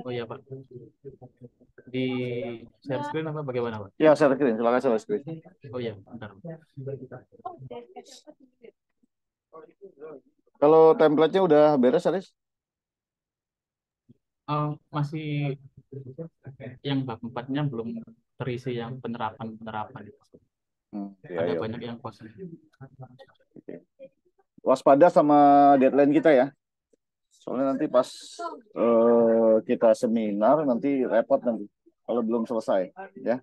Oh iya Pak, di share screen apa bagaimana Pak? Ya, share screen. Silakan share screen. Oh iya, bentar. Kalau template-nya udah beres, Aris? Masih yang bab empatnya belum terisi yang penerapan-penerapan itu. Ya, Ada ya. banyak yang kosong. Waspada sama deadline kita ya. Soalnya nanti pas kita seminar nanti repot nanti kalau belum selesai ya.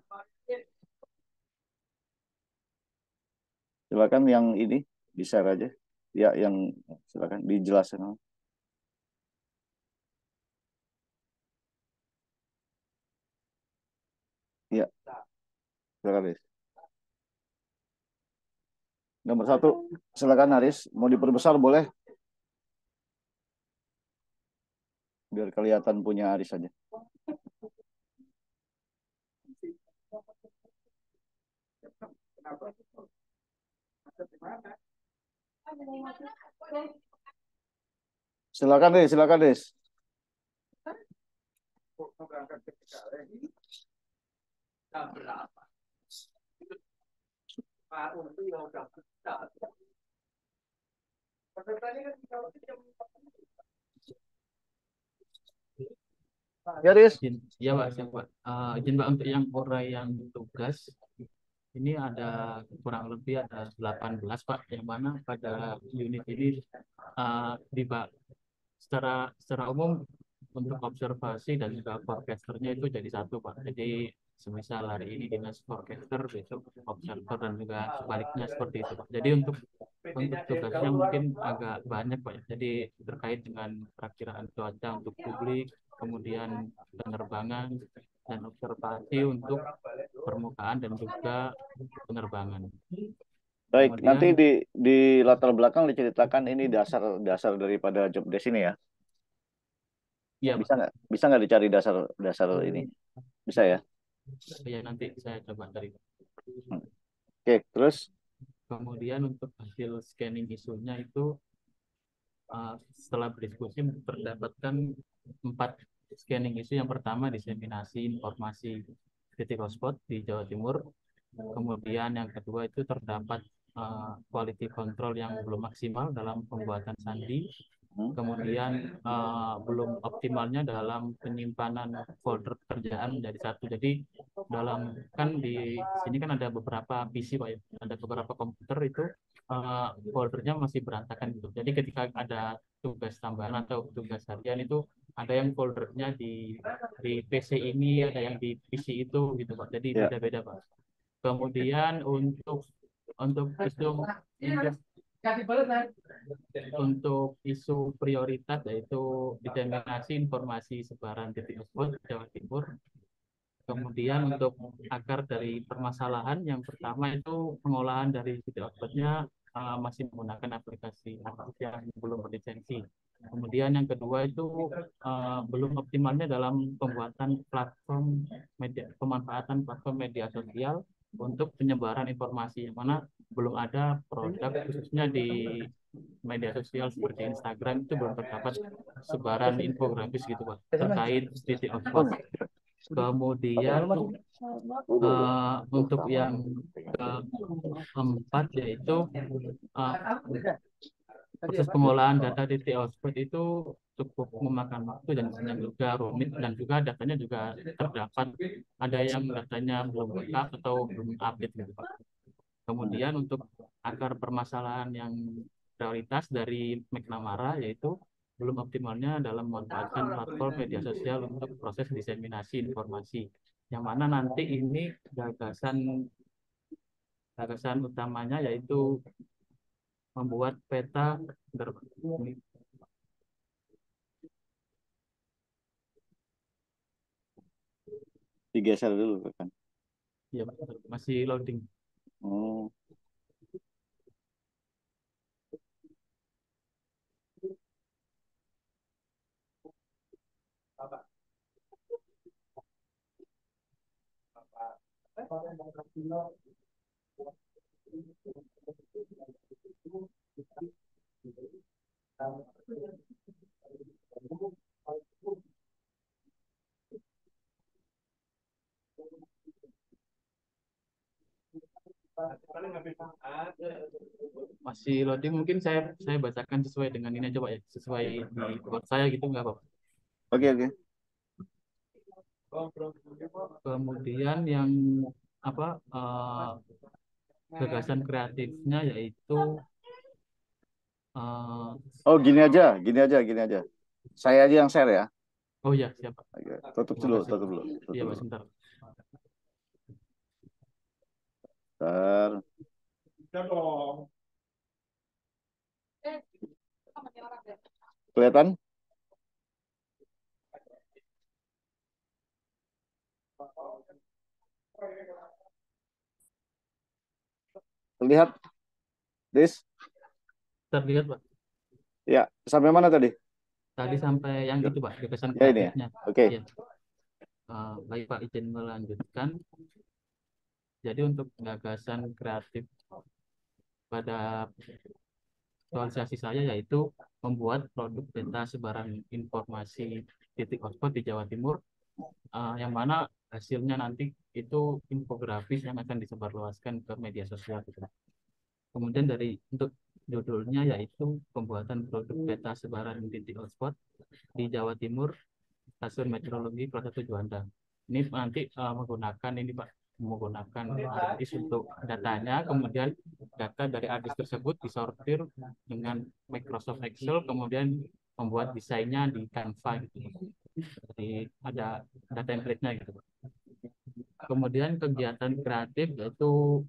Silakan yang ini di-share aja. Ya, yang silakan dijelaskan. Ya, silakan Aris. Nomor satu, silakan Aris. Mau diperbesar boleh, biar kelihatan punya Aris aja. Silakan deh, silakan deh. Ya, Aris. Izin, ya Pak, siap Pak. Izin Pak untuk yang uraian tugas ini ada kurang lebih ada 18 Pak, yang mana pada unit ini dibagi secara secara umum untuk observasi dan juga forecasternya itu jadi satu Pak. Jadi semisal hari ini dinas forecaster, besok observer dan juga sebaliknya seperti itu Pak. Jadi untuk tugasnya mungkin agak banyak Pak, ya. Jadi terkait dengan perakiraan cuaca untuk publik, kemudian penerbangan dan observasi untuk permukaan dan juga penerbangan. Baik, nanti Kemudian di latar belakang diceritakan ini dasar-dasar daripada job desk ini ya. ya Bisa Pak, nggak? Bisa nggak dicari dasar-dasar ini? Bisa ya? ya nanti saya coba cari. Hmm. Oke, terus Kemudian untuk hasil scanning isunya itu setelah berdiskusi terdapatkan 4 scanning isu. Yang pertama diseminasi informasi titik hotspot di Jawa Timur. Kemudian yang kedua itu terdapat quality control yang belum maksimal dalam pembuatan sandi. hmm, Kemudian belum optimalnya dalam penyimpanan folder pekerjaan menjadi satu. Jadi dalam kan di sini kan ada beberapa PC Pak, ya. Ada beberapa komputer itu foldernya masih berantakan gitu. Jadi ketika ada tugas tambahan atau tugas harian itu ada yang foldernya di PC ini, ada yang di PC itu gitu Pak. Jadi ya. beda-beda Pak. Kemudian untuk isu prioritas yaitu diseminasi informasi sebaran titik tersebut Jawa Timur. Kemudian untuk akar dari permasalahan yang pertama itu pengolahan dari titik outputnya masih menggunakan aplikasi yang belum berlisensi. Kemudian yang kedua itu belum optimalnya dalam pembuatan platform media, pemanfaatan platform media sosial untuk penyebaran informasi, yang mana belum ada produk khususnya di media sosial seperti Instagram itu belum terdapat sebaran infografis gitu Pak terkait titik Oh, output. Kemudian untuk yang keempat yaitu uh, proses pengolahan data titik output itu cukup memakan waktu dan juga rumit, dan juga datanya juga terdapat ada yang datanya belum lengkap atau belum update gitu Pak. hmm. Kemudian untuk akar permasalahan yang prioritas dari McNamara yaitu belum optimalnya dalam memanfaatkan platform media sosial untuk proses diseminasi informasi. Yang mana nanti ini gagasan gagasan utamanya yaitu membuat peta Digeser dulu kan. ya, masih loading. Oh, Masih loading, mungkin saya bacakan sesuai dengan ini aja Pak ya, sesuai di buat saya gitu nggak Pak. Oke, oke. Kemudian yang apa gagasan kreatifnya yaitu eh, Oh, gini aja. Saya aja yang share ya. oh ya siapa? Oke. Tutup Terima dulu, kasih. tutup dulu, Iya tutup Pak dulu. sebentar. Ntar. Kelihatan? Terlihat, Dis? Terlihat Pak. Ya, sampai mana tadi? Tadi sampai yang itu Pak, gagasan Ya ini ya. kreatifnya. Oke. Iya. Baik Pak, izin melanjutkan. Jadi untuk gagasan kreatif pada aktualisasi saya yaitu membuat produk data sebaran informasi titik hotspot di Jawa Timur, yang mana hasilnya nanti itu infografis yang akan disebarluaskan ke media sosial gitu. Kemudian untuk judulnya yaitu pembuatan produk data sebaran titik hotspot di Jawa Timur, stasiun meteorologi Kelas 1 Juanda. Ini nanti menggunakan ini Pak, menggunakan ARDIS untuk datanya, kemudian data dari ARDIS tersebut disortir dengan Microsoft Excel, kemudian membuat desainnya di Canva gitu. Jadi ada template-nya gitu. Kemudian kegiatan kreatif yaitu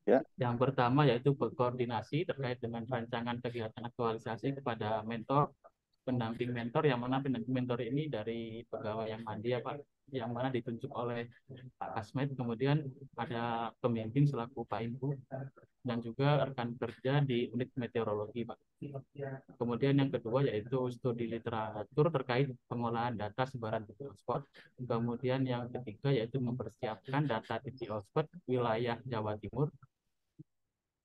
Ya. yang pertama yaitu berkoordinasi terkait dengan rancangan kegiatan aktualisasi kepada mentor, pendamping mentor, yang mana pendamping mentor ini dari pegawai yang mandi ya Pak, yang mana ditunjuk oleh Pak Kasmet, kemudian ada pemimpin selaku Pak Ibu, dan juga rekan kerja di unit meteorologi Pak. Kemudian yang kedua yaitu studi literatur terkait pengolahan data sebaran titik hotspot. Kemudian yang ketiga yaitu mempersiapkan data titik hotspot wilayah Jawa Timur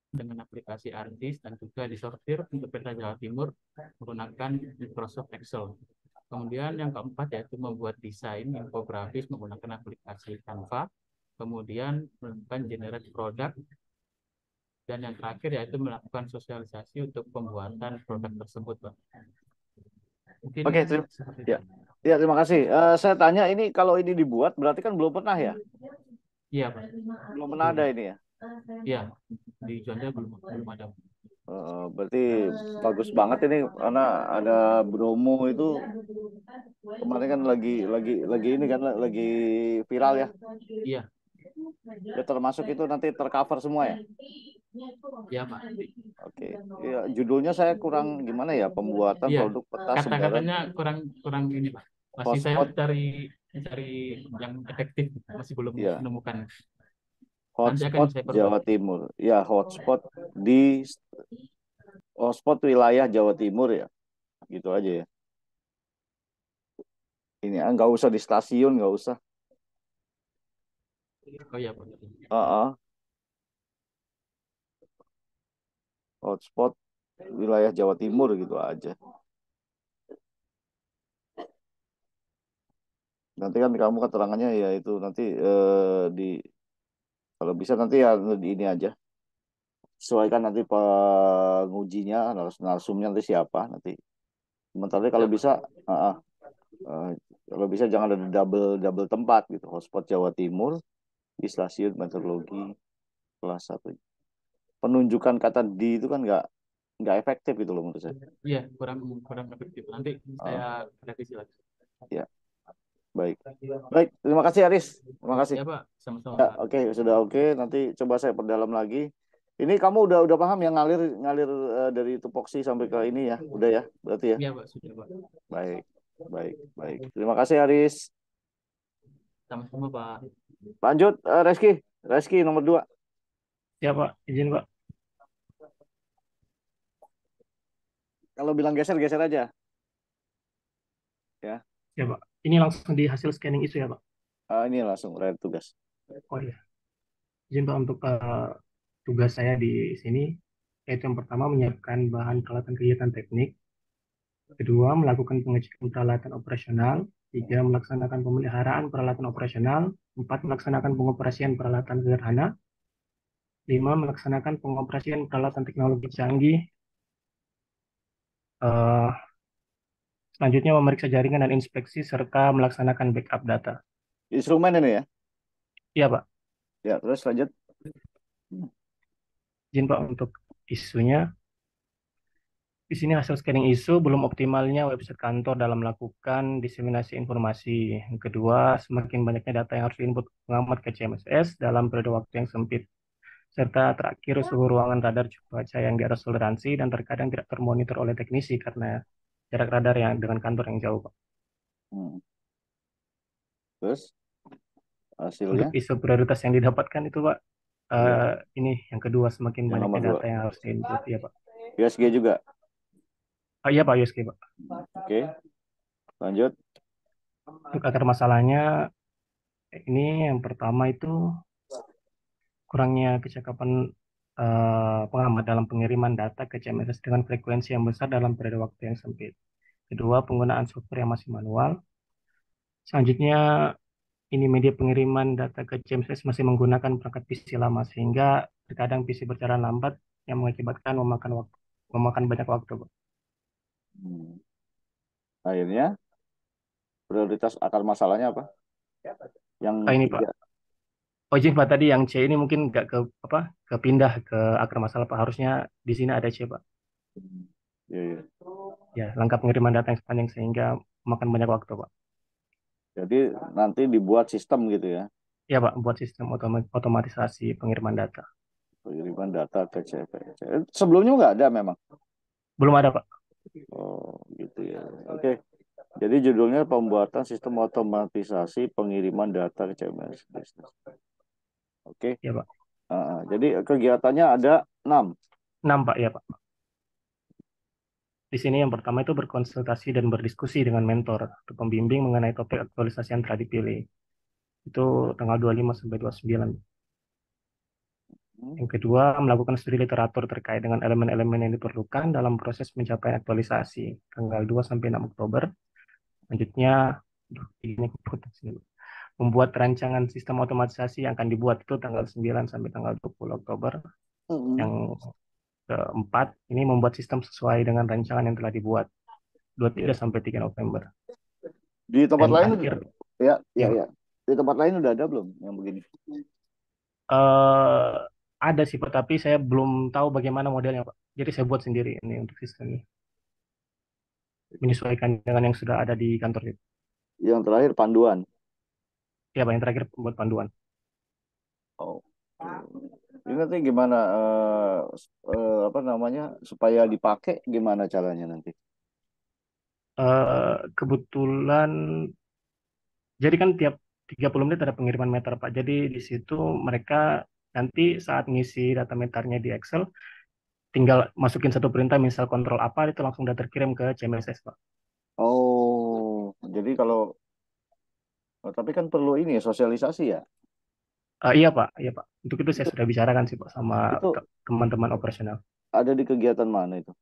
dengan aplikasi ARDIS dan juga disortir untuk peta Jawa Timur menggunakan Microsoft Excel. Kemudian yang keempat yaitu membuat desain infografis menggunakan aplikasi Canva. Kemudian melakukan generate produk, dan yang terakhir yaitu melakukan sosialisasi untuk pembuatan produk tersebut, Pak. Mungkin Oke, terima, seperti ya. itu. Ya, terima kasih. Saya tanya ini kalau ini dibuat berarti kan belum pernah ya? Iya, Pak. Belum pernah ada ini ya? Iya, di Juanda belum belum ada. Berarti bagus banget ini karena ada Bromo itu kemarin kan lagi ini kan lagi viral ya. Iya, Ya termasuk itu nanti tercover semua ya. iya, Pak. Oke. Ya, judulnya saya kurang gimana ya, pembuatan Iya, produk peta sebaran kata-katanya kurang kurang ini, Pak. Masih saya hotspot cari yang efektif, masih belum ya. menemukan. Nanti akan Hotspot saya Jawa perbaiki. Timur. Ya, hotspot wilayah Jawa Timur ya. Gitu aja ya. Ini nggak usah di stasiun, nggak usah. Oh iya, Pak. Uh Hotspot wilayah Jawa Timur gitu aja. Nanti kan kamu keterangannya ya itu nanti di kalau bisa nanti ya di ini aja. Sesuaikan nanti pengujinya, narsumnya nanti siapa nanti. Sementara kalau Siap, bisa, Pak. uh, uh, uh, kalau bisa jangan ada double double tempat gitu. Hotspot Jawa Timur di stasiun meteorologi kelas 1. Penunjukan kata di itu kan nggak efektif gitu loh menurut saya. Iya, kurang kurang efektif. Nanti saya Uh, revisi lagi. ya, baik. Baik, terima kasih Aris. Terima kasih. Ya, Pak. Sama-sama, Ya, Pak. oke, sudah oke. Nanti coba saya perdalam lagi. Ini kamu udah paham yang ngalir ngalir dari tupoksi sampai ke ini ya, udah ya, berarti ya. Iya, Pak. Sudah, Pak. Baik, baik, baik. Terima kasih Aris. Sama-sama, Pak. Lanjut, Reski, Reski nomor 2. Ya Pak, izin Pak. Kalau bilang geser, geser aja. Ya, Ya Pak. Ini langsung di hasil scanning isu ya Pak. ini langsung raya tugas. Oh iya. Izin Pak untuk tugas saya di sini, yaitu yang pertama menyiapkan bahan peralatan kegiatan teknik, kedua melakukan pengecekan peralatan operasional, 3. Melaksanakan pemeliharaan peralatan operasional. 4. Melaksanakan pengoperasian peralatan sederhana. 5. Melaksanakan pengoperasian peralatan teknologi canggih. Eh, Selanjutnya memeriksa jaringan dan inspeksi serta melaksanakan backup data. Instrumen ini ya. Iya, Pak. Ya, terus lanjut. Izin, Pak, untuk isunya. Di sini hasil scanning isu belum optimalnya website kantor dalam melakukan diseminasi informasi. Yang kedua, semakin banyaknya data yang harus diinput pengamat ke CMSS dalam periode waktu yang sempit. Serta terakhir, suhu ruangan radar cuaca yang di atas toleransi dan terkadang tidak termonitor oleh teknisi karena jarak radar yang dengan kantor yang jauh, Pak. Hmm. Terus Untuk hasilnya isu prioritas yang didapatkan itu, Pak, ya, ini yang kedua, semakin yang nomor banyaknya dua. data yang harus diinput, ya, Pak. USG juga. Iya, Pak Yuski, Pak. Oke, lanjut. Untuk akar masalahnya, ini yang pertama itu kurangnya kecakapan pengamat dalam pengiriman data ke CMSS dengan frekuensi yang besar dalam periode waktu yang sempit. Kedua, penggunaan software yang masih manual. Selanjutnya, ini media pengiriman data ke CMSS masih menggunakan perangkat PC lama sehingga terkadang PC berjalan lambat yang mengakibatkan memakan banyak waktu, Pak. Hmm. Akhirnya prioritas akar masalahnya apa? Yang Ini, Pak. tiga. Oh, izin, Pak, tadi yang C ini mungkin nggak ke apa kepindah ke akar masalah, Pak. Harusnya di sini ada C, Pak. Ya, ya. Ya, langkah pengiriman data yang sepanjang sehingga memakan banyak waktu, Pak. Jadi nanti dibuat sistem gitu ya, Ya, Pak, buat sistem otomatisasi pengiriman data. pengiriman data ke CPS. Sebelumnya nggak ada memang. Belum ada, Pak. Oh, gitu ya. Oke. Jadi judulnya pembuatan sistem otomatisasi pengiriman data ke CMS Business. Oke. Ya, Pak. Jadi kegiatannya ada 6. 6, Pak, ya, Pak. Di sini yang pertama itu berkonsultasi dan berdiskusi dengan mentor atau pembimbing mengenai topik aktualisasi yang telah dipilih. Itu tanggal 25 sampai 29. Yang kedua, melakukan studi literatur terkait dengan elemen-elemen yang diperlukan dalam proses pencapaian aktualisasi, tanggal 2 sampai 6 Oktober. Selanjutnya, ini membuat rancangan sistem otomatisasi yang akan dibuat itu tanggal 9 sampai tanggal 20 Oktober. Yang keempat, ini membuat sistem sesuai dengan rancangan yang telah dibuat, 23 Ya. sampai 3 November. Di tempat Dan lain akhir, ya, ya, ya, Pak. ya. Di tempat lain udah ada belum yang begini? Eh, ada sih, Pak, tapi saya belum tahu bagaimana modelnya, Pak. Jadi saya buat sendiri ini untuk sistem ini, menyesuaikan dengan yang sudah ada di kantor itu. Yang terakhir panduan. Ya, Pak, yang terakhir buat panduan. Oh. Ini nanti gimana apa namanya supaya dipakai gimana caranya nanti? Kebetulan, jadi kan tiap 30 menit ada pengiriman meter, Pak. Jadi di situ mereka nanti saat ngisi data meternya di Excel, tinggal masukin satu perintah, misal kontrol apa, itu langsung udah terkirim ke CMSS, Pak. Oh, jadi kalau tapi kan perlu ini ya, sosialisasi ya. Iya, Pak. Iya, Pak. Untuk itu saya Itu sudah bicarakan sih, Pak, sama itu teman-teman operasional. ada di kegiatan mana itu?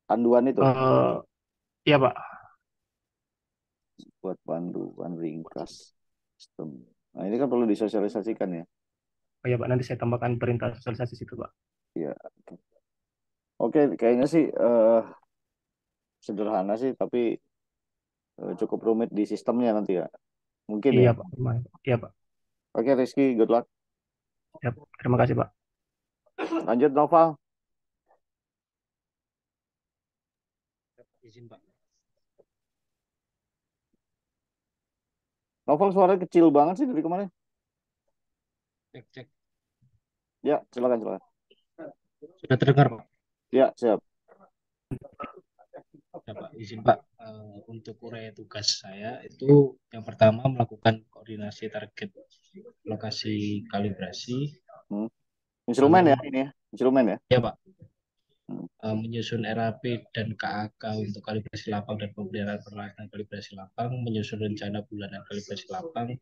Panduan itu Eh, iya, Pak. buat panduan ringkas sistem. Nah, ini kan perlu disosialisasikan ya. Oh, iya, Pak. Nanti saya tambahkan perintah sosialisasi situ, Pak. Iya. Oke, kayaknya sih sederhana sih, tapi cukup rumit di sistemnya nanti ya. Mungkin ya. Iya, Pak. Lumayan, Pak. Iya, Pak. Oke, Rizky, good luck. Ya, terima kasih, Pak. Lanjut, Noval. Izin Pak. Novel suaranya kecil banget sih dari kemarin. Cek cek. Ya, silakan, silakan. Sudah terdengar Pak? Ya, siap. Ya Pak, izin Pak. Untuk uraian tugas saya itu yang pertama melakukan koordinasi target lokasi kalibrasi, Hmm. Instrumen ya lalu ini ya, instrumen ya. ya Pak, Hmm. menyusun RAP dan KAK untuk kalibrasi lapang dan pemeliharaan peralatan kalibrasi lapang, menyusun rencana bulanan kalibrasi lapang,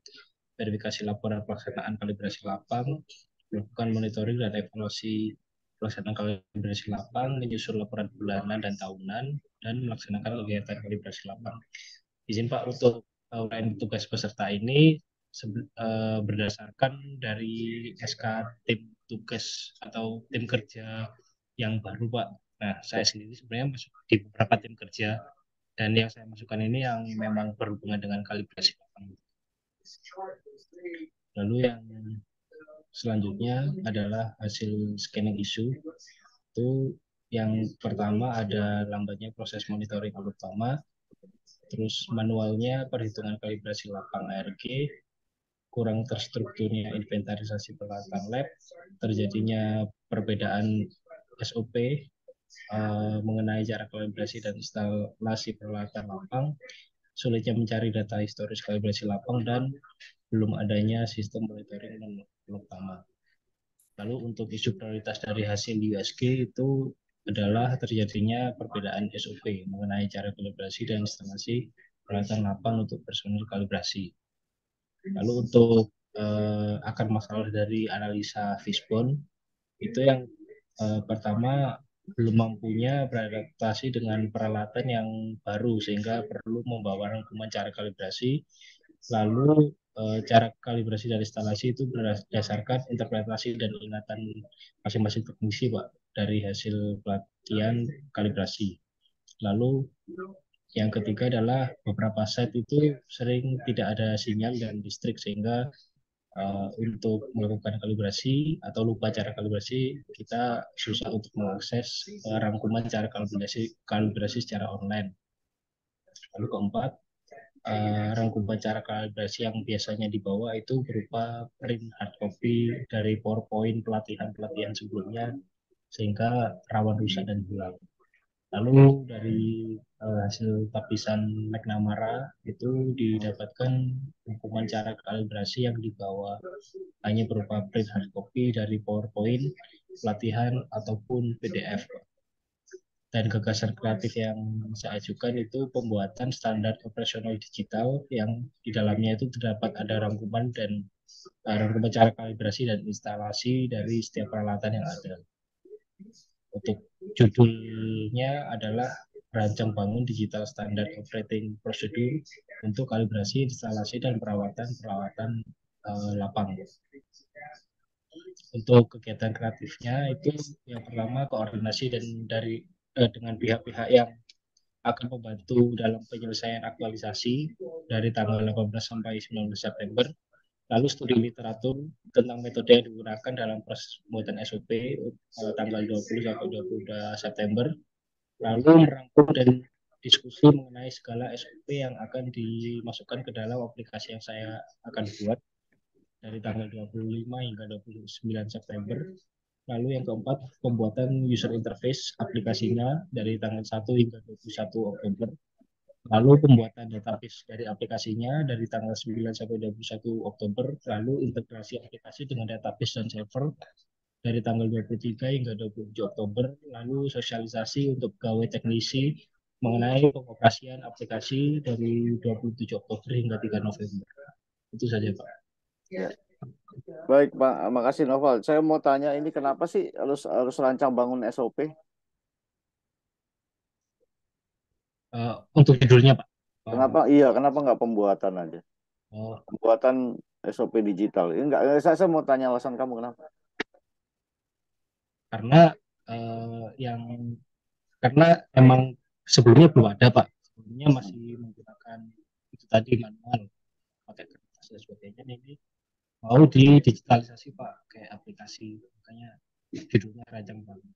verifikasi laporan pelaksanaan kalibrasi lapang, melakukan monitoring dan evaluasi pelaksanaan kalibrasi lapang, menyusun laporan bulanan dan tahunan, dan melaksanakan kegiatan kalibrasi lapang. Izin Pak, untuk uraian tugas peserta ini berdasarkan dari SK tim tugas atau tim kerja yang baru Pak. Nah, saya sendiri sebenarnya masuk di beberapa tim kerja, dan yang saya masukkan ini yang memang berhubungan dengan kalibrasi lapang. Lalu yang selanjutnya adalah hasil scanning isu. Itu yang pertama ada lambatnya proses monitoring utama, terus manualnya perhitungan kalibrasi lapang ARG, kurang terstrukturnya inventarisasi peralatan lab, terjadinya perbedaan SOP mengenai cara kalibrasi dan instalasi peralatan lapang, sulitnya mencari data historis kalibrasi lapang, dan belum adanya sistem monitoring utama. Lalu untuk isu prioritas dari hasil USG itu adalah terjadinya perbedaan SOP mengenai cara kalibrasi dan instalasi peralatan lapang untuk personil kalibrasi. Lalu untuk akar masalah dari analisa Fishbone itu yang pertama belum mampunya beradaptasi dengan peralatan yang baru sehingga perlu membawa rangkuman cara kalibrasi. Lalu cara kalibrasi dan instalasi itu berdasarkan interpretasi dan ingatan masing-masing teknisi Pak dari hasil pelatihan kalibrasi. Lalu yang ketiga adalah beberapa site itu sering tidak ada sinyal dan listrik sehingga untuk melakukan kalibrasi atau lupa cara kalibrasi, kita susah untuk mengakses rangkuman cara kalibrasi secara online. Lalu keempat, rangkuman cara kalibrasi yang biasanya dibawa itu berupa print hard copy dari PowerPoint pelatihan sebelumnya sehingga rawan rusak dan hilang. Lalu dari hasil tapisan McNamara itu didapatkan rangkuman cara kalibrasi yang dibawa hanya berupa print hard copy dari PowerPoint, pelatihan, ataupun PDF. Dan gagasan kreatif yang saya ajukan itu pembuatan standar operasional digital yang di dalamnya itu terdapat ada rangkuman dan rangkuman cara kalibrasi dan instalasi dari setiap peralatan yang ada. Untuk judulnya adalah Rancang Bangun Digital Standard Operating Procedure untuk kalibrasi, instalasi, dan perawatan lapang. Untuk kegiatan kreatifnya itu yang pertama koordinasi dengan pihak-pihak yang akan membantu dalam penyelesaian aktualisasi dari tanggal 18 sampai 19 September. Lalu studi literatur tentang metode yang digunakan dalam proses pembuatan SOP tanggal 20 sampai 22 September. Lalu merangkum dan diskusi mengenai segala SOP yang akan dimasukkan ke dalam aplikasi yang saya akan buat dari tanggal 25 hingga 29 September. Lalu yang keempat, pembuatan user interface aplikasinya dari tanggal 1 hingga 21 Oktober. Lalu pembuatan database dari aplikasinya dari tanggal 9 sampai 21 Oktober. Lalu integrasi aplikasi dengan database dan server dari tanggal 23 hingga 27 Oktober. Lalu sosialisasi untuk pegawai teknisi mengenai pengoperasian aplikasi dari 27 Oktober hingga 3 November. Itu saja Pak. Ya. Baik Pak, makasih Noval. Saya mau tanya ini kenapa sih harus rancang bangun SOP? Untuk judulnya Pak. Kenapa nggak pembuatan aja? Pembuatan SOP digital. Enggak, saya mau tanya alasan kamu kenapa? Karena emang sebelumnya belum ada Pak. Sebelumnya masih menggunakan itu tadi manual, pakai kertas dan sebagainya. Ini mau digitalisasi Pak, kayak aplikasi. Makanya judulnya Rancang Bangun.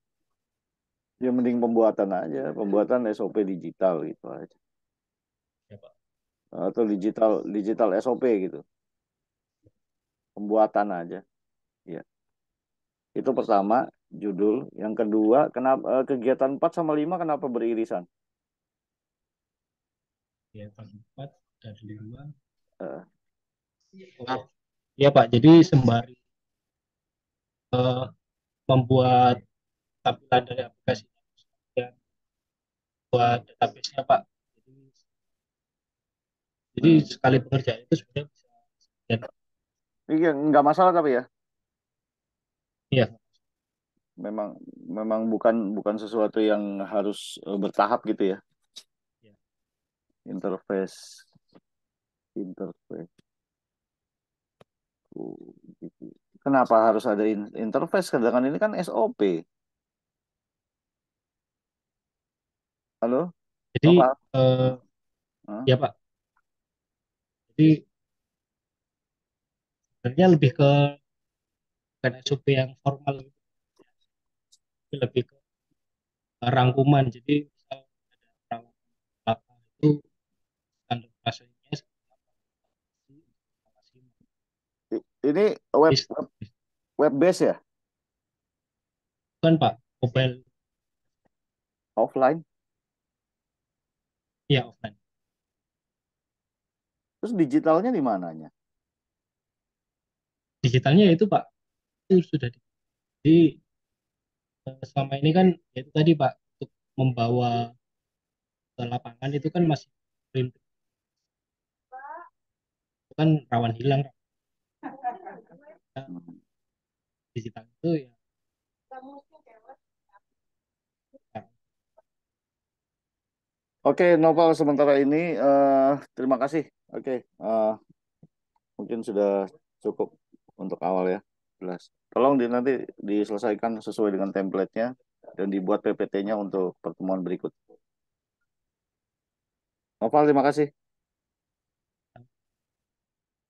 Ya mending pembuatan aja, pembuatan SOP digital gitu aja. Ya Pak. Atau digital SOP gitu. Pembuatan aja. Ya. Itu pertama, judul. Yang kedua, kenapa kegiatan 4 sama 5 kenapa beririsan? Kegiatan 4 dan 5. Uh. Ya Pak, jadi sembari membuat tampilan dari aplikasi dan buat database-nya Pak. Jadi sekali pengerjaan itu sebenarnya bisa. Iya, nggak masalah tapi ya. Iya. Memang memang bukan bukan sesuatu yang harus bertahap gitu ya. Ya. Interface, interface. Gitu. Kenapa harus ada interface? Sedangkan ini kan SOP. Halo, Jadi Nova? Hah? ya Pak, jadi sebenarnya lebih ke bukan SOP yang formal gitu, tapi lebih ke rangkuman. Jadi misal ada perawatan apa itu standar operasinya seperti apa sih, evaluasi. Ini web Is- web web base ya, Bukan Pak, mobile offline. ya offline. Terus digitalnya di mananya? Digitalnya itu Pak, itu sudah di selama ini kan ya itu tadi Pak, untuk membawa ke lapangan itu kan masih print, itu kan rawan hilang. Nah, Hmm. digital itu ya Oke, Noval sementara ini terima kasih. Oke, mungkin sudah cukup untuk awal ya. Jelas. Tolong nanti diselesaikan sesuai dengan template-nya dan dibuat PPT-nya untuk pertemuan berikut. Noval, terima kasih.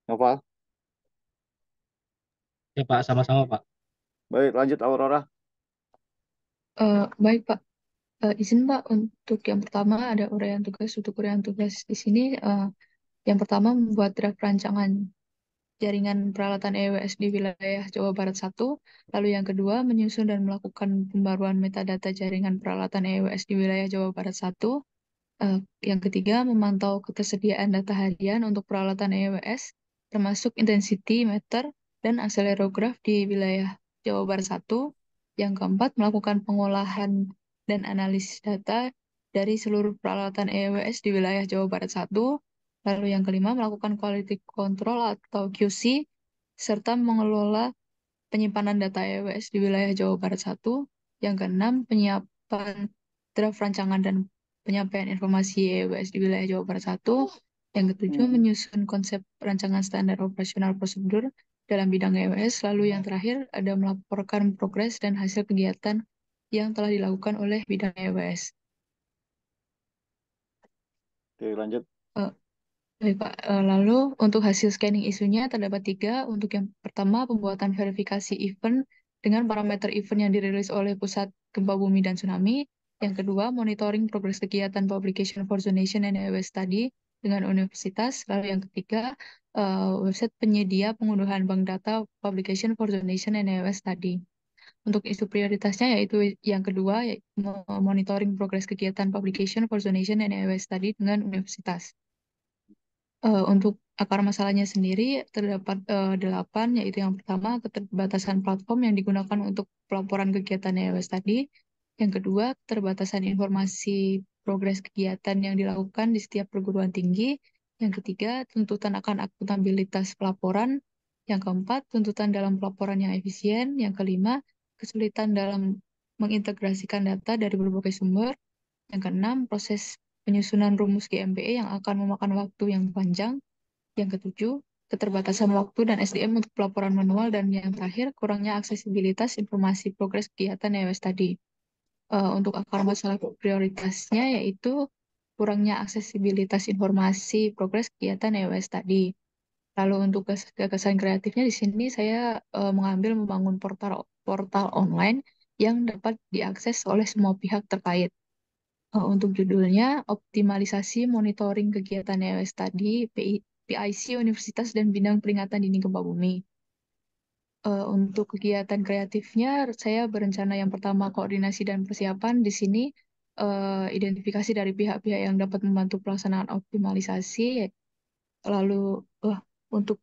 Noval, ya Pak, sama-sama Pak. baik lanjut Aurora. Baik, Pak. Izin, Pak, untuk yang pertama ada uraian tugas. Untuk uraian tugas di sini, yang pertama membuat draft rancangan jaringan peralatan EWS di wilayah Jawa Barat 1. Lalu yang kedua, menyusun dan melakukan pembaruan metadata jaringan peralatan EWS di wilayah Jawa Barat 1. Yang ketiga, memantau ketersediaan data harian untuk peralatan EWS, termasuk intensity meter dan akselerograf di wilayah Jawa Barat 1. Yang keempat, melakukan pengolahan dan analisis data dari seluruh peralatan EWS di wilayah Jawa Barat 1. Lalu yang kelima, melakukan quality control atau QC, serta mengelola penyimpanan data EWS di wilayah Jawa Barat 1. Yang keenam, penyiapan draft rancangan dan penyampaian informasi EWS di wilayah Jawa Barat 1. Yang ketujuh, menyusun konsep rancangan standar operasional prosedur dalam bidang EWS. Lalu yang terakhir, ada melaporkan progres dan hasil kegiatan yang telah dilakukan oleh bidang EWS. Oke, lanjut. Baik, Pak. Lalu untuk hasil scanning isunya terdapat tiga. Untuk yang pertama, pembuatan verifikasi event dengan parameter event yang dirilis oleh Pusat Gempa Bumi dan Tsunami. Yang kedua, monitoring progres kegiatan Publication for Zonation and EWS Study dengan universitas. Lalu yang ketiga, website penyedia pengunduhan bank data Publication for Zonation and EWS Study. Untuk isu prioritasnya yaitu yang kedua, yaitu monitoring progres kegiatan Publication for Zonation and EWS Study dengan universitas. Untuk akar masalahnya sendiri terdapat 8, yaitu yang pertama keterbatasan platform yang digunakan untuk pelaporan kegiatan EWS tadi. Yang kedua, keterbatasan informasi progres kegiatan yang dilakukan di setiap perguruan tinggi. Yang ketiga, tuntutan akan akuntabilitas pelaporan. Yang keempat, tuntutan dalam pelaporan yang efisien. Yang kelima, kesulitan dalam mengintegrasikan data dari berbagai sumber. Yang keenam, proses penyusunan rumus GMBE yang akan memakan waktu yang panjang. Yang ketujuh, keterbatasan waktu dan SDM untuk pelaporan manual. Dan yang terakhir, kurangnya aksesibilitas informasi progres kegiatan EWS tadi. Untuk akar masalah prioritasnya yaitu kurangnya aksesibilitas informasi progres kegiatan EWS tadi. Lalu untuk gagasan kreatifnya di sini saya mengambil membangun portal portal online yang dapat diakses oleh semua pihak terkait. Untuk judulnya, optimalisasi monitoring kegiatan EWS tadi, PIC Universitas dan Bidang Peringatan Dini Gempa Bumi. Untuk kegiatan kreatifnya, saya berencana yang pertama koordinasi dan persiapan. Di sini, identifikasi dari pihak-pihak yang dapat membantu pelaksanaan optimalisasi. Lalu, untuk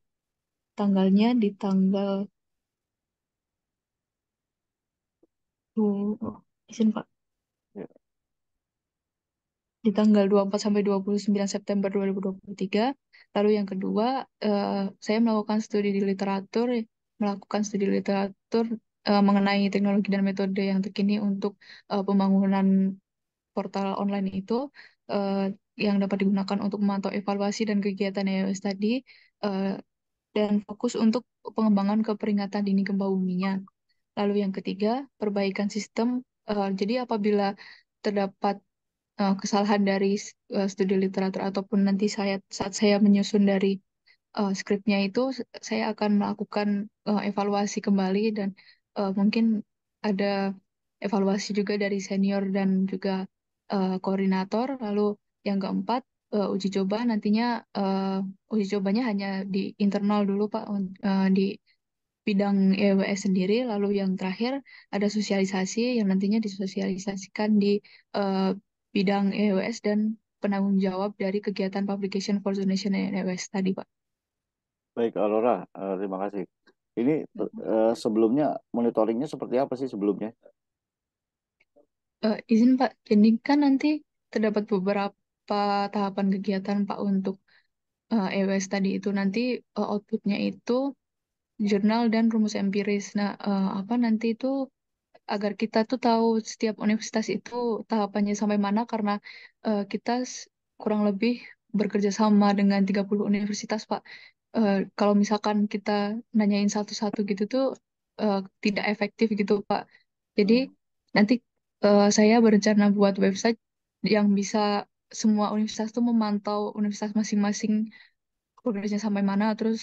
tanggalnya di tanggal, izin Pak, Ya. di tanggal 24 sampai 29 September 2023. Lalu yang kedua, saya melakukan studi literatur mengenai teknologi dan metode yang terkini untuk pembangunan portal online itu eh, yang dapat digunakan untuk memantau evaluasi dan kegiatan iOS tadi, eh, dan fokus untuk pengembangan keperingatan dini gempa buminya. Lalu yang ketiga, perbaikan sistem. Jadi apabila terdapat kesalahan dari studi literatur ataupun nanti saat saya menyusun dari skripnya itu, saya akan melakukan evaluasi kembali dan mungkin ada evaluasi juga dari senior dan juga koordinator. Lalu yang keempat, uji coba nantinya uji cobanya hanya di internal dulu Pak, di bidang EWS sendiri. Lalu yang terakhir ada sosialisasi yang nantinya disosialisasikan di eh, bidang EWS dan penanggung jawab dari kegiatan Publication for Donation EWS tadi, Pak. Baik, Aurora, terima kasih. Ini sebelumnya monitoringnya seperti apa sih sebelumnya? Izin Pak, jadi kan nanti terdapat beberapa tahapan kegiatan Pak untuk EWS tadi itu nanti outputnya itu jurnal dan rumus empiris. Nah, apa nanti itu agar kita tuh tahu setiap universitas itu tahapannya sampai mana karena kita kurang lebih bekerja sama dengan 30 universitas, Pak. Kalau misalkan kita nanyain satu-satu gitu tuh tidak efektif gitu, Pak. Jadi Hmm. nanti saya berencana buat website yang bisa semua universitas tuh memantau universitas masing-masing progresnya sampai mana, terus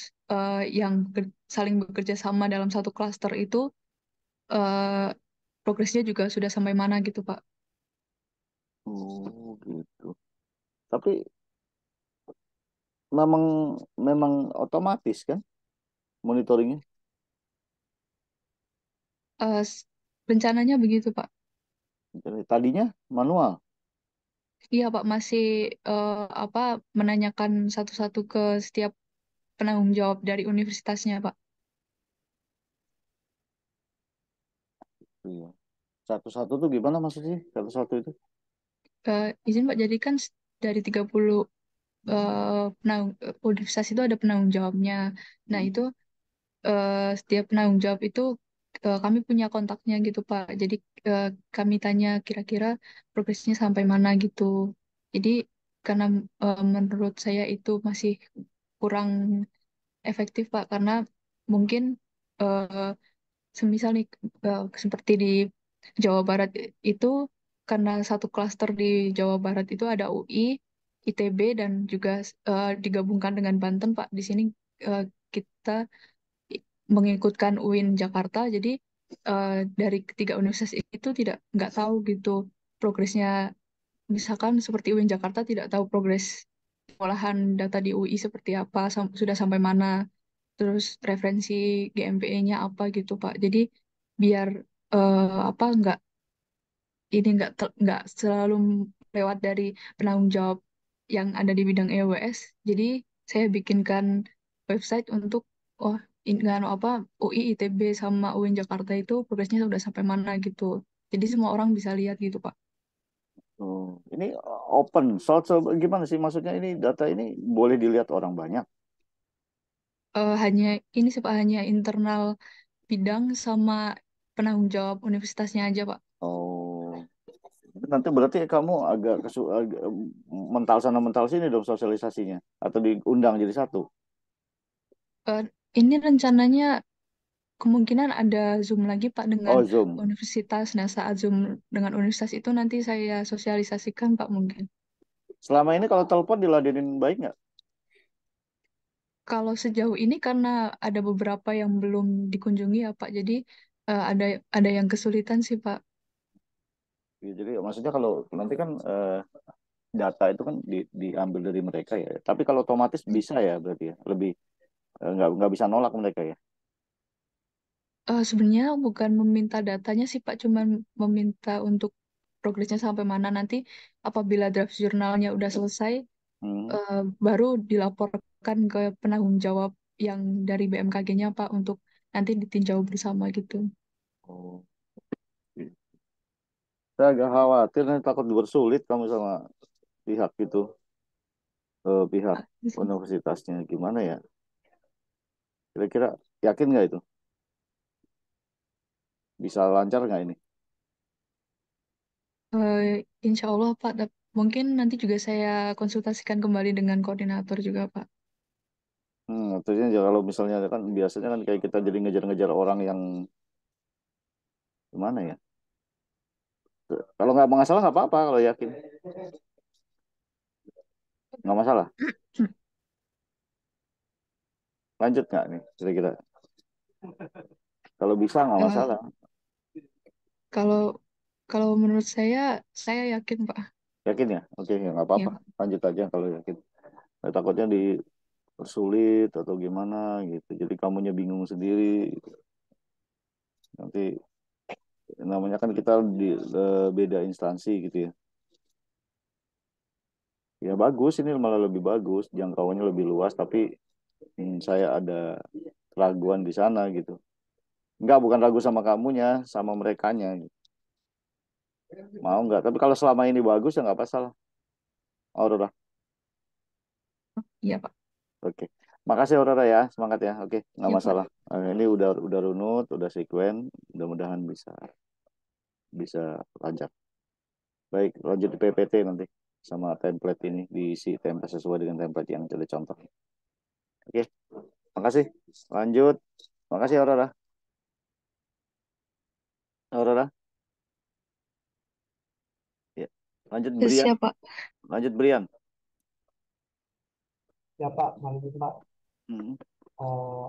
yang saling bekerja sama dalam satu klaster itu eh, progresnya juga sudah sampai mana gitu, Pak. Oh, gitu. Tapi memang memang otomatis kan monitoringnya? Eh, s- Rencananya begitu, Pak. Jadi tadinya manual. Iya, Pak, masih eh, apa menanyakan satu-satu ke setiap penanggung jawab dari universitasnya, Pak. Iya. Satu-satu tuh gimana maksudnya? Satu-satu itu? Izin, Pak, jadi kan dari 30 universitas itu ada penanggung jawabnya. Nah, Hmm. itu setiap penanggung jawab itu kami punya kontaknya gitu, Pak. Jadi eh, kami tanya kira-kira progresnya sampai mana gitu. Jadi karena menurut saya itu masih kurang efektif, Pak, karena mungkin eh, semisal nih seperti di Jawa Barat itu karena satu klaster di Jawa Barat itu ada UI, ITB dan juga digabungkan dengan Banten, Pak. Di sini kita mengikutkan UIN Jakarta, jadi dari ketiga universitas itu tidak nggak tahu gitu progresnya. Misalkan seperti UIN Jakarta tidak tahu progres pengolahan data di UI seperti apa, sudah sampai mana, terus referensi GMPE-nya apa gitu Pak. Jadi biar apa nggak selalu lewat dari penanggung jawab yang ada di bidang EWS. Jadi saya bikinkan website untuk oh nggak apa UI, ITB sama UIN Jakarta itu progresnya sudah sampai mana gitu. Jadi semua orang bisa lihat gitu Pak. Oh, ini open source gimana sih maksudnya ini data ini boleh dilihat orang banyak. Hanya ini sih Pak, hanya internal bidang sama penanggung jawab universitasnya aja Pak. Oh, nanti berarti kamu agak mental sana mental sini dong sosialisasinya atau diundang jadi satu. Eh, ini rencananya kemungkinan ada Zoom lagi Pak dengan Oh, Zoom. universitas. Nah, saat Zoom dengan universitas itu nanti saya sosialisasikan Pak mungkin. Selama ini kalau telepon diladenin baik nggak? Kalau sejauh ini karena ada beberapa yang belum dikunjungi ya Pak, jadi ada yang kesulitan sih Pak. Ya, jadi maksudnya kalau nanti kan data itu kan diambil dari mereka ya. Tapi kalau otomatis bisa ya berarti ya. Lebih nggak bisa nolak mereka ya. Sebenarnya bukan meminta datanya sih Pak, cuman meminta untuk progresnya sampai mana nanti apabila draft jurnalnya udah selesai, Hmm. eh, baru dilaporkan ke penanggung jawab yang dari BMKG-nya Pak untuk nanti ditinjau bersama gitu. Oh, iya. Saya agak khawatir nih takut bersulit kamu sama pihak itu, pihak universitasnya gimana ya? Kira-kira yakin nggak itu? Bisa lancar nggak ini? Insya Allah Pak, mungkin nanti juga saya konsultasikan kembali dengan koordinator juga Pak. Artinya ya kalau misalnya kan biasanya kan kayak kita jadi ngejar-ngejar orang yang gimana ya? Kalau nggak masalah nggak apa-apa kalau yakin. Nggak masalah. Lanjut nggak nih kira-kira? Kalau bisa nggak Eh, masalah. kalau kalau menurut saya yakin Pak. Yakin ya? Oke, ya nggak Ya apa-apa. Pak. Lanjut aja kalau yakin. Nah, takutnya dipersulit atau gimana gitu. Jadi kamunya bingung sendiri. Gitu. Nanti namanya kan kita di beda instansi gitu ya. Ya bagus ini malah lebih bagus, jangkauannya lebih luas tapi saya ada keraguan di sana gitu. Enggak, bukan ragu sama kamunya, sama merekanya. Gitu. Mau nggak? Tapi kalau selama ini bagus ya nggak masalah. Aurora. Iya Pak. Oke. Makasih Aurora ya, semangat ya. Oke, nggak Iya Pak. masalah. Ini udah runut, udah sekuen, mudah-mudahan bisa lancar. Baik, lanjut di PPT nanti sama template ini diisi template sesuai dengan template yang ada contoh. Oke, makasih. Lanjut. Makasih Aurora. Aurora. Ya. Lanjut Brian. Siap Pak. Lanjut Brian. Ya Pak, lanjut Pak. Hmm. Eh,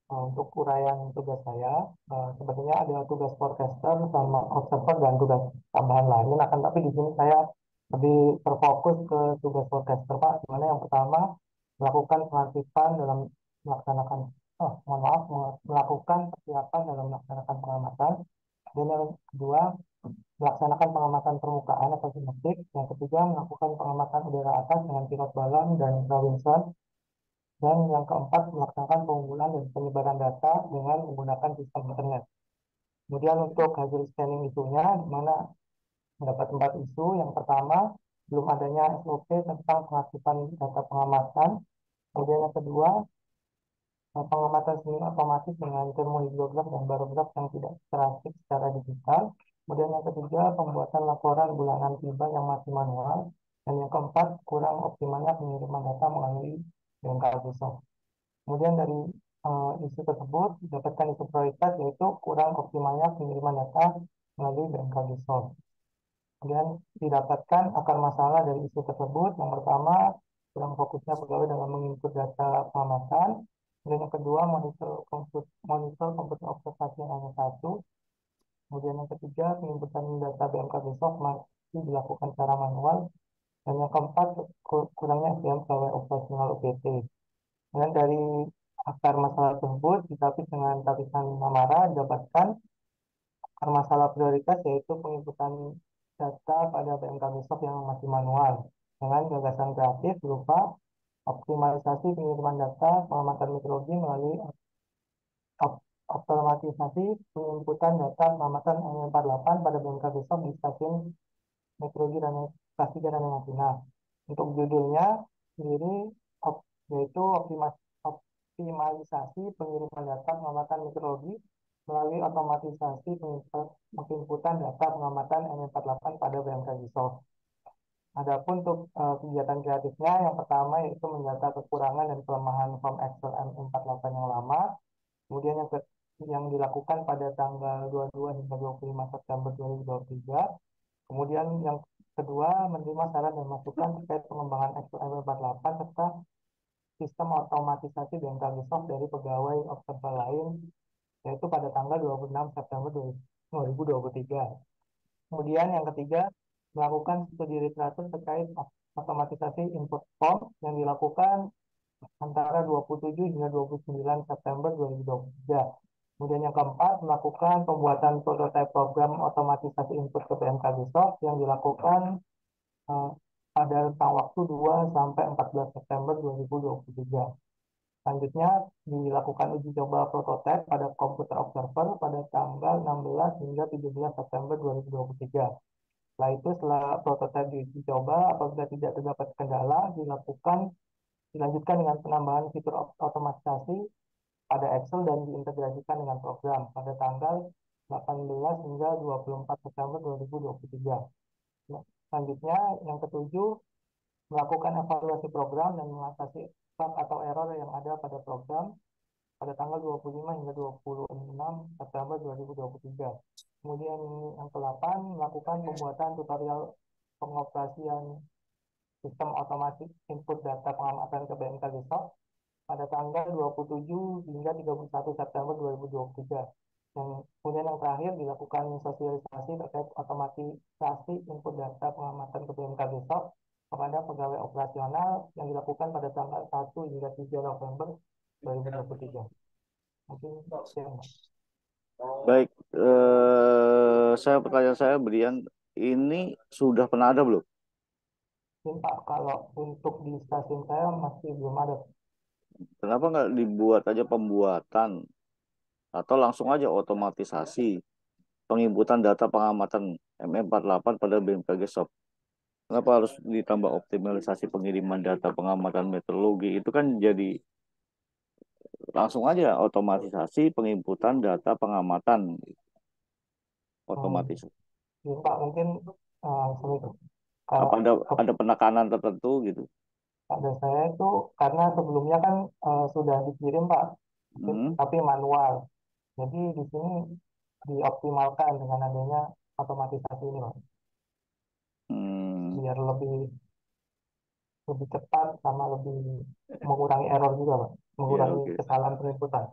untuk uraian tugas saya, sebetulnya ada tugas forecaster sama observer dan tugas tambahan lain. Akan tapi di sini saya lebih terfokus ke tugas forecaster Pak. Dimana yang pertama melakukan penertiban dalam melaksanakan, mohon maaf, melakukan persiapan dalam melaksanakan pengamatan. Dan yang kedua melaksanakan pengamatan permukaan atau sinoptik. Yang ketiga melakukan pengamatan udara atas dengan pilot balon dan Robinson. Dan yang keempat, melaksanakan pengumpulan dan penyebaran data dengan menggunakan sistem internet. Kemudian untuk hasil scanning isunya, di mana mendapat 4 isu. Yang pertama, belum adanya SOP tentang pengaktifan data pengamatan. Kemudian yang kedua, pengamatan semi otomatis dengan termohidrograf dan barograf yang tidak terasik secara digital. Kemudian yang ketiga, pembuatan laporan bulanan tiba yang masih manual. Dan yang keempat, kurang optimalnya pengiriman data melalui BMKG Soft. Kemudian dari isu tersebut didapatkan isu prioritas yaitu kurang optimalnya pengiriman data melalui BMKG Source. Kemudian didapatkan akar masalah dari isu tersebut. Yang pertama, kurang fokusnya pegawai dalam menginput data pengamatan. Kemudian yang kedua, monitor komputer observasi yang hanya satu. Kemudian yang ketiga, penginputan data BMKG Source masih dilakukan secara manual. Dan yang keempat, kurangnya SDM pegawai operasional UPT. Dan dari akar masalah tersebut ditapis dengan tapisan Namara didapatkan akar masalah prioritas yaitu penginputan data pada BMKG Soft yang masih manual dengan gagasan kreatif berupa optimalisasi pengiriman data pengamatan meteorologi melalui otomatisasi penginputan data pengamatan M48 pada BMKG Soft di stasiun meteorologi dan stasiun dan Natuna. Untuk judulnya sendiri yaitu optimalisasi pengiriman data pengamatan meteorologi melalui otomatisasi penginputan data pengamatan M48 pada BMKG Soft. Adapun untuk kegiatan kreatifnya, yang pertama yaitu mendata kekurangan dan kelemahan form Excel M48 yang lama, kemudian yang dilakukan pada tanggal 22 hingga 25 September 2023. Kemudian yang kedua, menerima saran dan masukan terkait pengembangan Excel M48 serta sistem otomatisasi BMKG Soft dari pegawai observer lain, yaitu pada tanggal 26 September 2023. Kemudian yang ketiga, melakukan studi literatur terkait otomatisasi input form yang dilakukan antara 27 hingga 29 September 2023. Kemudian yang keempat, melakukan pembuatan prototipe program otomatisasi input ke BMKG Soft yang dilakukan pada rentang waktu 2 sampai 14 September 2023. Selanjutnya dilakukan uji coba prototipe pada komputer observer pada tanggal 16 hingga 17 September 2023. Setelah itu, setelah prototipe diuji coba, apabila tidak terdapat kendala, dilanjutkan dengan penambahan fitur otomatisasi pada Excel dan diintegrasikan dengan program pada tanggal 18 hingga 24 September 2023. Nah, selanjutnya, yang ketujuh, melakukan evaluasi program dan mengatasi bug atau error yang ada pada program pada tanggal 25 hingga 26 September 2023. Kemudian yang ke-8, melakukan pembuatan tutorial pengoperasian sistem otomatis input data pengamatan ke BMKG SOP pada tanggal 27 hingga 31 September 2023. Dan kemudian yang terakhir, dilakukan sosialisasi terkait otomatisasi input data pengamatan ke BMKG SOP kepada pegawai operasional yang dilakukan pada tanggal 1 hingga 3 November 2023. Mungkin sekian, Pak. Baik, pertanyaan saya, Brian, ini sudah pernah ada belum? Mungkin Pak, kalau untuk di stasiun saya masih belum ada. Kenapa nggak dibuat aja pembuatan atau langsung aja otomatisasi penginputan data pengamatan ME48 pada BMKG SOP? Kenapa harus ditambah optimalisasi pengiriman data pengamatan meteorologi? Itu kan jadi langsung aja otomatisasi penginputan data pengamatan otomatis. Mungkin Pak, mungkin seperti itu. Apa Kalau ada penekanan tertentu gitu? pada saya itu karena sebelumnya kan sudah dikirim Pak, tapi manual. Jadi di sini dioptimalkan dengan adanya otomatisasi ini Pak, biar lebih lebih cepat sama lebih mengurangi error juga Pak, mengurangi Oke. kesalahan penginputan.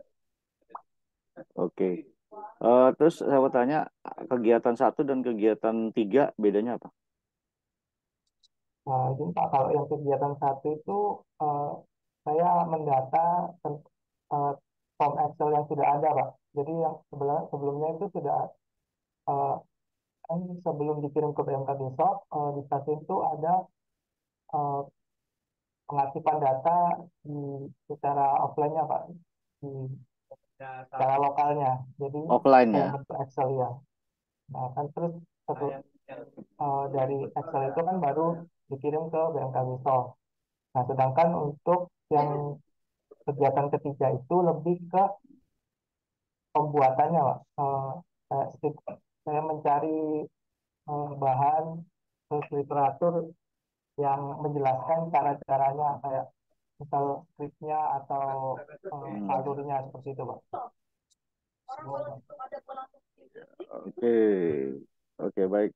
Oke. Terus saya mau tanya, kegiatan 1 dan kegiatan 3 bedanya apa? Nah, ini Pak, kalau yang kegiatan 1 itu saya mendata uh, form Excel yang sudah ada Pak. Jadi yang sebelumnya itu sudah uh, kan sebelum dikirim ke BMKG SOP, di stasiun itu ada uh, pengaktifan data di secara offline-nya Pak, di secara lokalnya. Jadi dalam Offline-nya. bentuk Excel ya. Nah kan terus dari Excel itu kan baru dikirim ke BMKG SOP. Nah sedangkan untuk yang kegiatan ketiga itu lebih ke pembuatannya Pak. Saya mencari bahan terus literatur yang menjelaskan cara-caranya kayak misal skripnya atau alurnya seperti itu Pak. Oke. Oke, baik.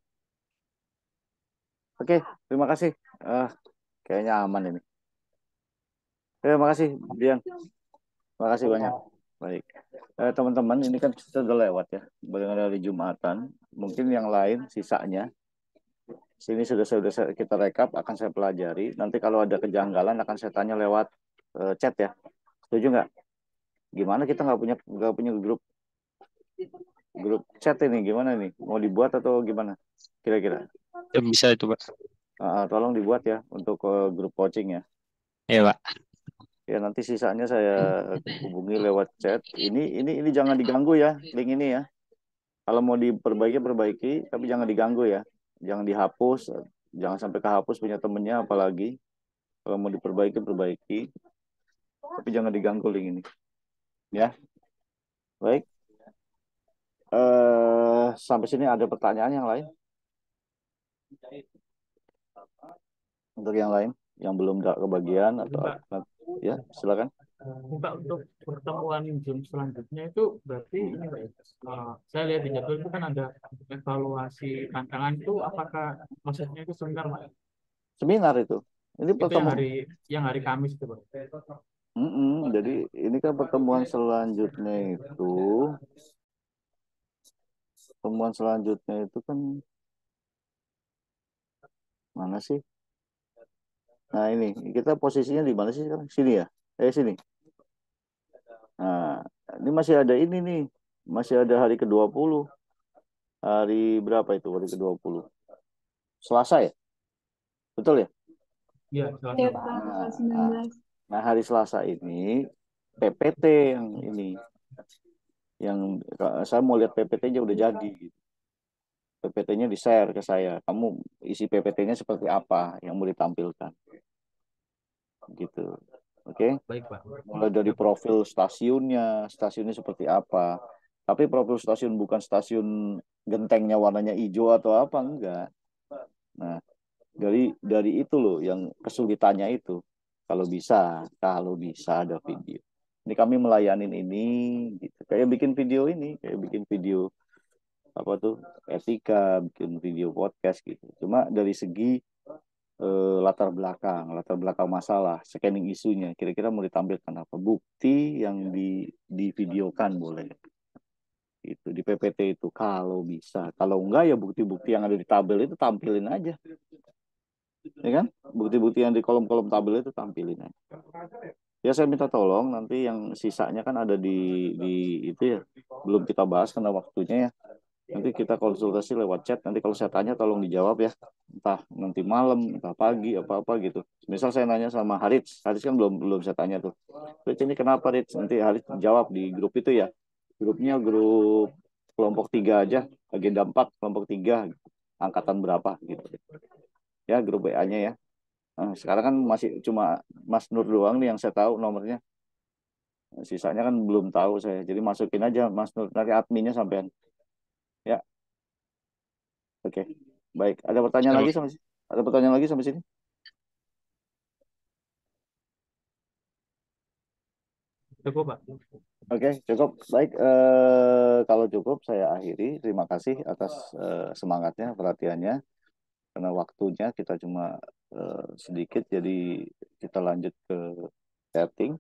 Oke, terima kasih. Kayaknya aman ini. Terima kasih, Brian. Terima kasih banyak. Baik. Teman-teman, ini kan kita udah lewat ya. Benar dari Jumatan. Mungkin yang lain sisanya sini sudah kita rekap, akan saya pelajari. Nanti kalau ada kejanggalan akan saya tanya lewat chat ya. Setuju nggak? Gimana kita nggak punya grup chat ini? Gimana nih? Mau dibuat atau gimana? Kira-kira? Ya, bisa itu, Pak. Tolong dibuat ya untuk grup coaching ya. Iya, Pak. Ya nanti sisanya saya hubungi lewat chat. Ini jangan diganggu ya, link ini ya. Kalau mau perbaiki, tapi jangan diganggu ya. Jangan dihapus, jangan sampai kehapus punya temennya apalagi. Kalau mau perbaiki, tapi jangan diganggu link ini. Ya, baik. Sampai sini ada pertanyaan yang lain? Untuk yang lain, yang belum kebagian atau ya silakan. Mbak, untuk pertemuan Zoom selanjutnya itu berarti ini Mbak, saya lihat di jadwal itu kan ada evaluasi tantangan itu, apakah maksudnya itu seminar Mbak? Seminar itu. Ini Itu pertemuan. yang hari Kamis itu Mbak. Jadi ini kan pertemuan selanjutnya itu kan mana sih? Nah ini kita posisinya di mana sih sekarang? Sini ya? Sini. Nah ini masih ada ini nih, masih ada hari ke-20. Hari berapa itu hari ke-20? Selasa ya? Betul ya? Iya, Ya, Selasa. Pak, tanggal 19. Nah hari Selasa ini PPT yang ini. Yang saya mau lihat PPT-nya udah jadi. PPT-nya di-share ke saya. Kamu isi PPT-nya seperti apa yang mau ditampilkan. Gitu. Oke? Baik Pak. Mulai dari profil stasiunnya seperti apa. Tapi profil stasiun bukan stasiun gentengnya warnanya hijau atau apa, enggak. Nah, dari itu loh yang kesulitannya itu. Kalau bisa ada video. Ini kami melayanin ini gitu. Kayak bikin video apa tuh etika, bikin video podcast gitu. Cuma dari segi latar belakang masalah, scanning isunya, kira-kira mau ditampilkan apa? Bukti yang divideokan boleh. Itu di PPT itu kalau bisa. Kalau enggak ya bukti-bukti yang ada di tabel itu tampilin aja. Ya kan? Bukti-bukti yang di kolom-kolom tabel itu tampilin aja. Ya saya minta tolong nanti yang sisanya kan ada di itu ya. Belum kita bahas karena waktunya ya. Nanti kita konsultasi lewat chat. Nanti kalau saya tanya tolong dijawab ya. Entah nanti malam, entah pagi, apa-apa gitu. Misal saya nanya sama Haris. Haris kan belum belum saya tanya tuh. Haris ini kenapa Haris? Nanti Haris jawab di grup itu ya. Grupnya grup kelompok 3 aja. Agenda 4, kelompok 3. Angkatan berapa gitu. Ya grup WA-nya ya. Nah, sekarang kan masih cuma Mas Nur doang nih yang saya tahu nomornya. Sisanya kan belum tahu saya. Jadi masukin aja Mas Nur. Nanti adminnya sampean. Ya, oke. Baik. Ada pertanyaan Siap, lagi sampai sini? Ada pertanyaan lagi sampai sini? Cukup, Pak. Oke, cukup. Baik, kalau cukup saya akhiri. Terima kasih atas semangatnya, perhatiannya. Karena waktunya kita cuma sedikit, jadi kita lanjut ke setting.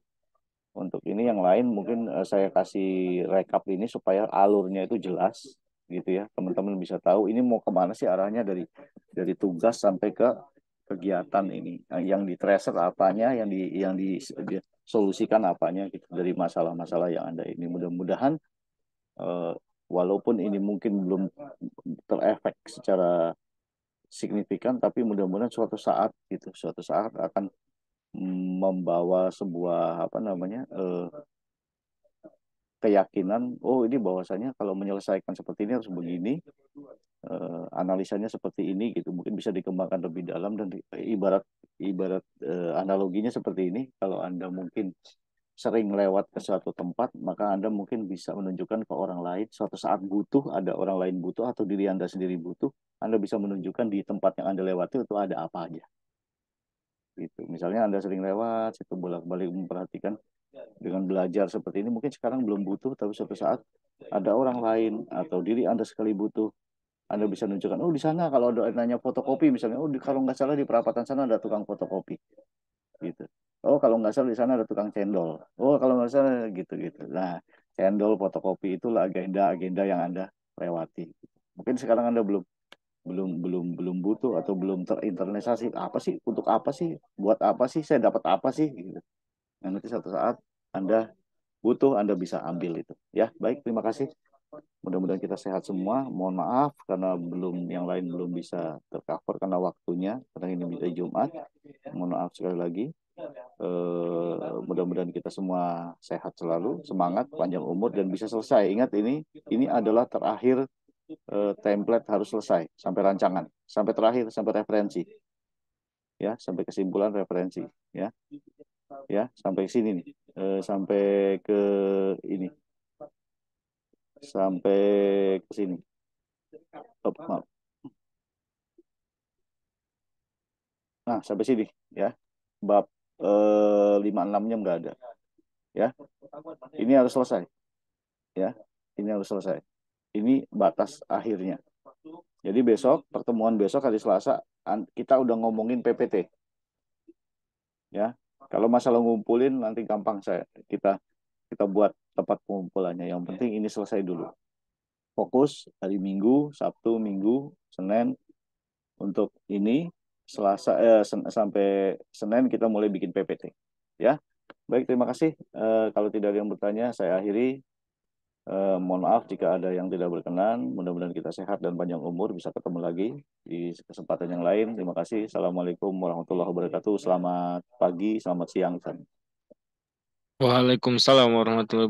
Untuk ini yang lain mungkin saya kasih rekap ini supaya alurnya itu jelas, gitu ya. Teman-teman bisa tahu ini mau kemana sih arahnya dari tugas sampai ke kegiatan ini. Yang di tracer apanya, yang disolusikan apanya gitu dari masalah-masalah yang ada ini. Mudah-mudahan eh, walaupun ini mungkin belum terefek secara signifikan, tapi mudah-mudahan suatu saat akan membawa sebuah apa namanya keyakinan, oh ini bahwasanya kalau menyelesaikan seperti ini harus begini, analisanya seperti ini gitu, mungkin bisa dikembangkan lebih dalam dan ibarat ibarat analoginya seperti ini, kalau Anda mungkin sering lewat ke suatu tempat, maka Anda mungkin bisa menunjukkan ke orang lain suatu saat butuh, ada orang lain butuh atau diri Anda sendiri butuh, Anda bisa menunjukkan di tempat yang Anda lewati itu ada apa aja. Gitu. Misalnya Anda sering lewat, situ bolak-balik memperhatikan dengan belajar seperti ini, mungkin sekarang belum butuh, tapi suatu saat ada orang lain atau diri Anda sekali butuh, Anda bisa menunjukkan, oh di sana kalau ada nanya fotokopi misalnya, oh kalau nggak salah di perapatan sana ada tukang fotokopi, gitu. Oh kalau nggak salah di sana ada tukang cendol. Oh kalau nggak salah gitu-gitu. Nah, cendol, fotokopi itulah agenda-agenda yang Anda lewati. Mungkin sekarang Anda belum belum belum belum butuh atau belum terinternalisasi apa sih, untuk apa sih, buat apa sih, saya dapat apa sih gitu. Nah, nanti suatu saat Anda butuh, Anda bisa ambil itu ya. Baik, terima kasih, mudah-mudahan kita sehat semua. Mohon maaf karena yang lain belum bisa tercover karena waktunya, karena ini hari Jumat. Mohon maaf sekali lagi. Mudah-mudahan kita semua sehat selalu, semangat, panjang umur dan bisa selesai. Ingat ini adalah terakhir, template harus selesai sampai rancangan, sampai terakhir, sampai referensi, ya, sampai kesimpulan referensi, ya, sampai sini nih, sampai ke ini, sampai ke sini. Oh, maaf. Nah, sampai sini, ya, bab 5-6-nya nggak ada, ya. Ini harus selesai, ya. Ini harus selesai. Ini batas akhirnya. Jadi pertemuan besok hari Selasa, kita udah ngomongin PPT. Ya, kalau masalah ngumpulin nanti gampang kita buat tempat pengumpulannya. Yang penting ini selesai dulu. Fokus hari Minggu, Sabtu, Minggu, Senin untuk ini. Selasa sampai Senin kita mulai bikin PPT. Ya, baik, terima kasih. Kalau tidak ada yang bertanya, saya akhiri. Mohon maaf jika ada yang tidak berkenan. Mudah-mudahan kita sehat dan panjang umur, bisa ketemu lagi di kesempatan yang lain. Terima kasih. Assalamualaikum warahmatullahi wabarakatuh. Selamat pagi, selamat siang. Waalaikumsalam warahmatullahi